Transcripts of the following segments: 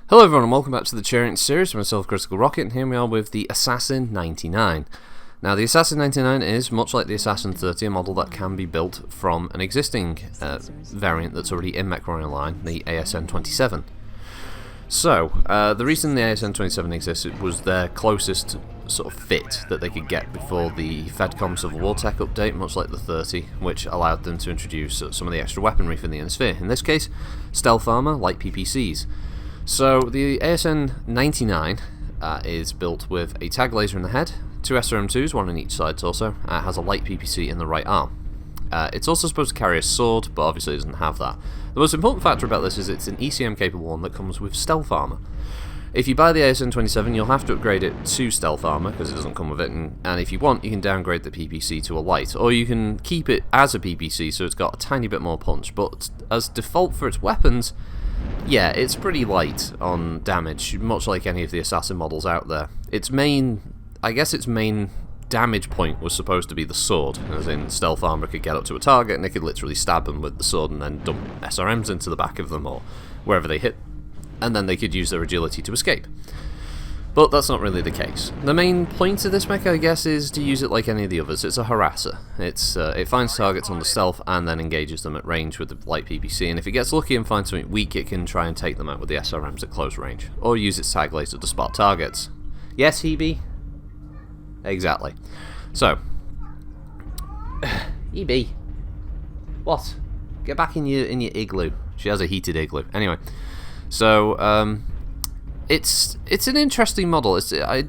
Hello everyone and welcome back to the Chariot series with myself, Critical Rocket, and here we are with the ASN-99. Now the ASN-99 is, much like the ASN-30, a model that can be built from an existing variant that's already in MechWarrior line, the ASN-27. So, the reason the ASN-27 exists was their closest sort of fit that they could get before the FedCom Civil War tech update, much like the 30, which allowed them to introduce some of the extra weaponry for the Inner Sphere. In this case, stealth armor, light PPCs. So the ASN-99 is built with a tag laser in the head, 2 SRM2s, one on each side torso, has a light PPC in the right arm. It's also supposed to carry a sword, but obviously it doesn't have that. The most important factor about this is it's an ECM capable one that comes with stealth armor. If you buy the ASN-27, you'll have to upgrade it to stealth armor because it doesn't come with it, and if you want, you can downgrade the PPC to a light, or you can keep it as a PPC so it's got a tiny bit more punch, but as default for its weapons, yeah, it's pretty light on damage, much like any of the assassin models out there. I guess its main damage point was supposed to be the sword, as in stealth armor could get up to a target and it could literally stab them with the sword and then dump SRMs into the back of them or wherever they hit, and then they could use their agility to escape. But that's not really the case. The main point of this mech, I guess, is to use it like any of the others. It's a harasser. It finds targets on the stealth and then engages them at range with the light PPC, and if it gets lucky and finds something weak, it can try and take them out with the SRMs at close range, or use its tag laser to spot targets. Yes, Hebe? Exactly. So, Hebe, what? Get back in your igloo. She has a heated igloo. Anyway, so it's an interesting model. I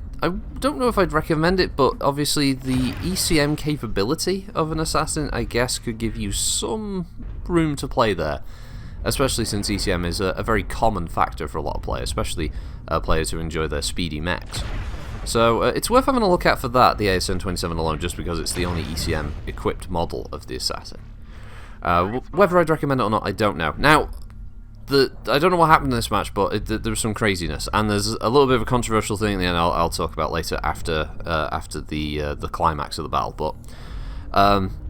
don't know if I'd recommend it, but obviously the ECM capability of an assassin, I guess, could give you some room to play there, especially since ECM is a very common factor for a lot of players, especially players who enjoy their speedy mechs. So it's worth having a look at for that, the ASN-27 alone, just because it's the only ECM equipped model of the assassin. Whether I'd recommend it or not, I don't know. Now, I don't know what happened in this match, but there was some craziness, and there's a little bit of a controversial thing at the end I'll talk about later after the climax of the battle. But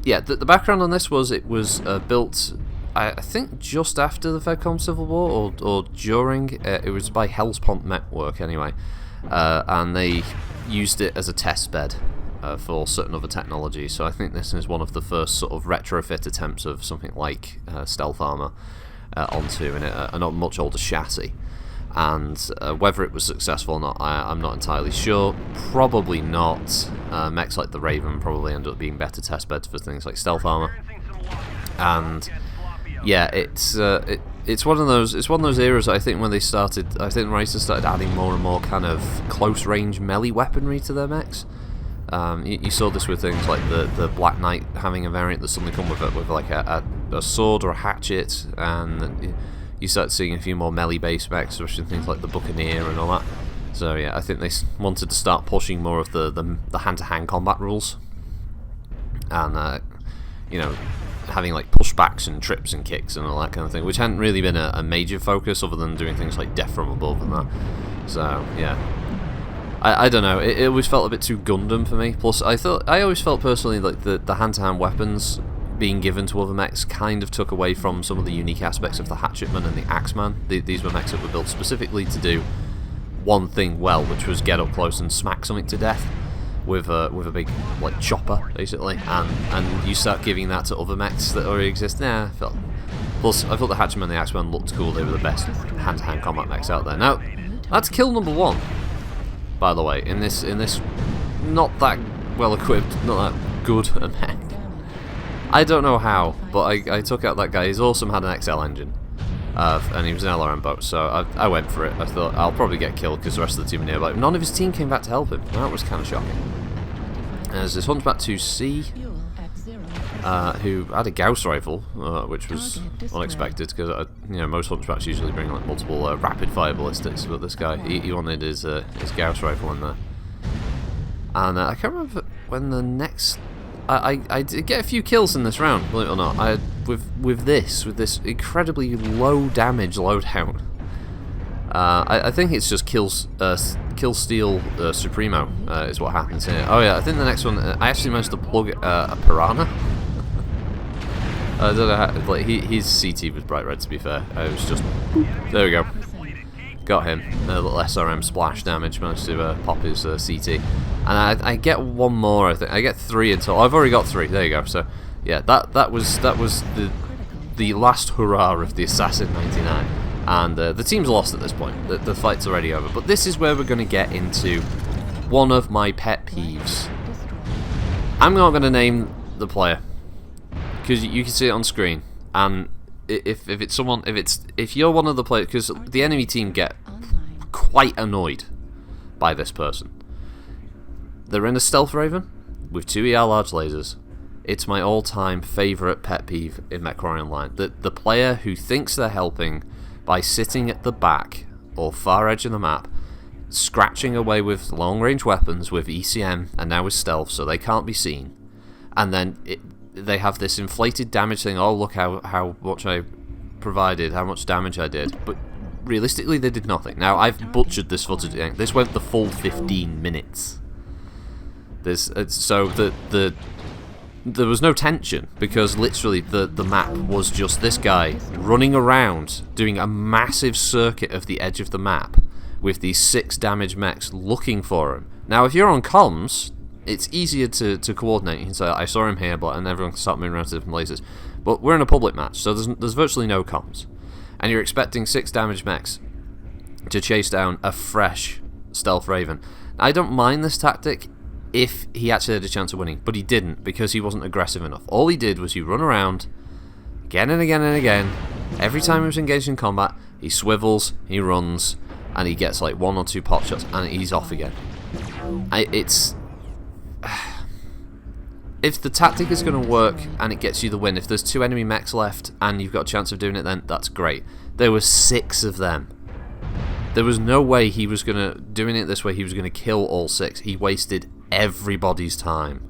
yeah, the background on this was it was built, I think, just after the FedCom Civil War or during. It was by Hellspont Network anyway, and they used it as a test bed for certain other technology. So I think this is one of the first sort of retrofit attempts of something like stealth armor onto a not much older chassis, and whether it was successful or not, I'm not entirely sure. Probably not. Mechs like the Raven probably end up being better test beds for things like stealth armor, and yeah, it's one of those eras. I think when they started, I think Racers started adding more and more kind of close range melee weaponry to their mechs. You saw this with things like the Black Knight having a variant that suddenly come with like a sword or a hatchet, and you start seeing a few more melee based mechs, especially things like the Buccaneer and all that. So yeah, I think they wanted to start pushing more of the hand-to-hand combat rules, and you know, having like pushbacks and trips and kicks and all that kind of thing, which hadn't really been a major focus other than doing things like death from above and that. So yeah, I don't know, it always felt a bit too Gundam for me. Plus I always felt personally like the hand-to-hand weapons being given to other mechs kind of took away from some of the unique aspects of the Hatchetman and the Axeman. These were mechs that were built specifically to do one thing well, which was get up close and smack something to death with a big like chopper basically, and you start giving that to other mechs that already exist. Plus I thought the Hatchetman and the Axeman looked cool. They were the best hand-to-hand combat mechs out there. Now that's kill number 1, by the way, in this not that well equipped, not that good a mech. I don't know how, but I took out that guy. He's awesome, had an XL engine, and he was an LRM boat, so I went for it. I thought I'll probably get killed because the rest of the team were nearby. None of his team came back to help him. That was kind of shocking. There's this Hunchback 2C, who had a Gauss rifle, which was unexpected because most Hunchbacks usually bring like multiple rapid fire ballistics, but this guy he wanted his Gauss rifle in there. And I can't remember when the next. I did get a few kills in this round, believe it or not. With this incredibly low damage loadout. I think it's just Kill Steal Supremo is what happens here. Oh yeah, I think the next one I actually managed to plug a Piranha. I don't know how, like his CT was bright red, to be fair. It was just, there we go. Got him. A little SRM splash damage. Managed to pop his CT. And I get one more, I think. I get 3 until... I've already got 3. There you go. So, yeah, that was the last hurrah of the ASN-99. And the team's lost at this point. The fight's already over. But this is where we're going to get into one of my pet peeves. I'm not going to name the player, because you can see it on screen. And if you're one of the players, because the enemy team get quite annoyed by this person. They're in a stealth raven with 2 ER large lasers. It's my all-time favourite pet peeve in MechWarrior Online. The player who thinks they're helping by sitting at the back or far edge of the map, scratching away with long-range weapons, with ECM, and now with stealth, so they can't be seen. And then they have this inflated damage thing. Oh, look how much I provided, how much damage I did. But realistically, they did nothing. Now, I've butchered this footage. This went the full 15 minutes. So there was no tension, because literally the map was just this guy running around doing a massive circuit of the edge of the map with these 6 damage mechs looking for him. Now, if you're on comms, it's easier to coordinate. You can say, I saw him here, and everyone can start moving around to different places. But we're in a public match, so there's virtually no comms. And you're expecting 6 damage mechs to chase down a fresh stealth raven. I don't mind this tactic if he actually had a chance of winning, but he didn't, because he wasn't aggressive enough. All he did was he run around again and again and again. Every time he was engaged in combat, he swivels, he runs, and he gets like 1 or 2 pot shots, and he's off again. If the tactic is going to work and it gets you the win, if there's 2 enemy mechs left and you've got a chance of doing it, then that's great. There were 6 of them. There was no way he was going to, doing it this way, he was going to kill all 6. He wasted everybody's time.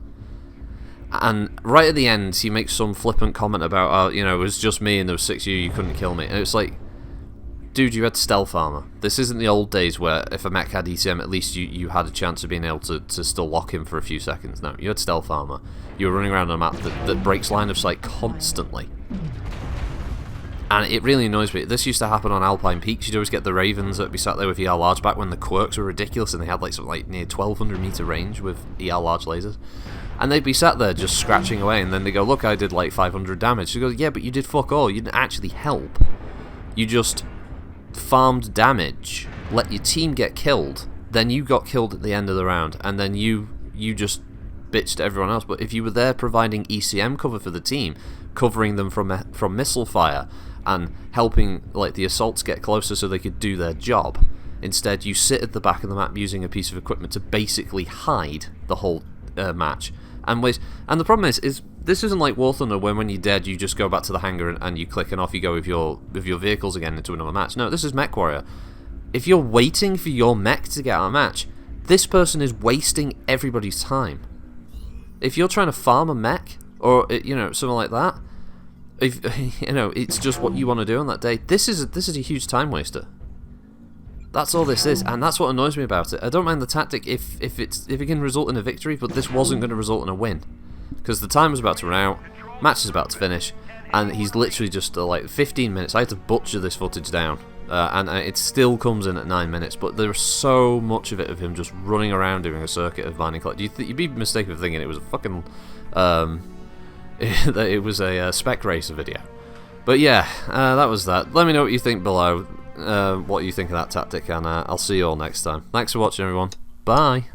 And right at the end, he makes some flippant comment about, it was just me and there was 6 of you, you couldn't kill me. And it's like, dude, you had stealth armor. This isn't the old days where if a mech had ECM, at least you had a chance of being able to still lock him for a few seconds. No, you had stealth armor. You were running around on a map that breaks line of sight constantly. And it really annoys me. This used to happen on Alpine Peaks. You'd always get the Ravens that would be sat there with ER large back when the quirks were ridiculous and they had like something like near 1200 meter range with ER large lasers. And they'd be sat there just scratching away, and then they go, look, I did like 500 damage. She goes, yeah, but you did fuck all. You didn't actually help. You just farmed damage, let your team get killed, then you got killed at the end of the round, and then you just bitched everyone else. But if you were there providing ECM cover for the team, covering them from missile fire, and helping like the assaults get closer so they could do their job, instead you sit at the back of the map using a piece of equipment to basically hide the whole match. And the problem is this isn't like War Thunder when you're dead you just go back to the hangar and you click and off you go with your vehicles again into another match. No, this is MechWarrior. If you're waiting for your mech to get out of match, this person is wasting everybody's time. If you're trying to farm a mech or something like that, if it's just what you want to do on that day, this is a huge time waster. That's all this is, and that's what annoys me about it. I don't mind the tactic if it can result in a victory, but this wasn't going to result in a win, because the time was about to run out, match is about to finish, and he's literally just like 15 minutes. I had to butcher this footage down, and it still comes in at 9 minutes, but there's so much of it of him just running around doing a circuit of mining collect. You'd be mistaken for thinking it was a fucking it was a spec racer video. But yeah, that was that. Let me know what you think below, what you think of that tactic, and I'll see you all next time. Thanks for watching, everyone. Bye.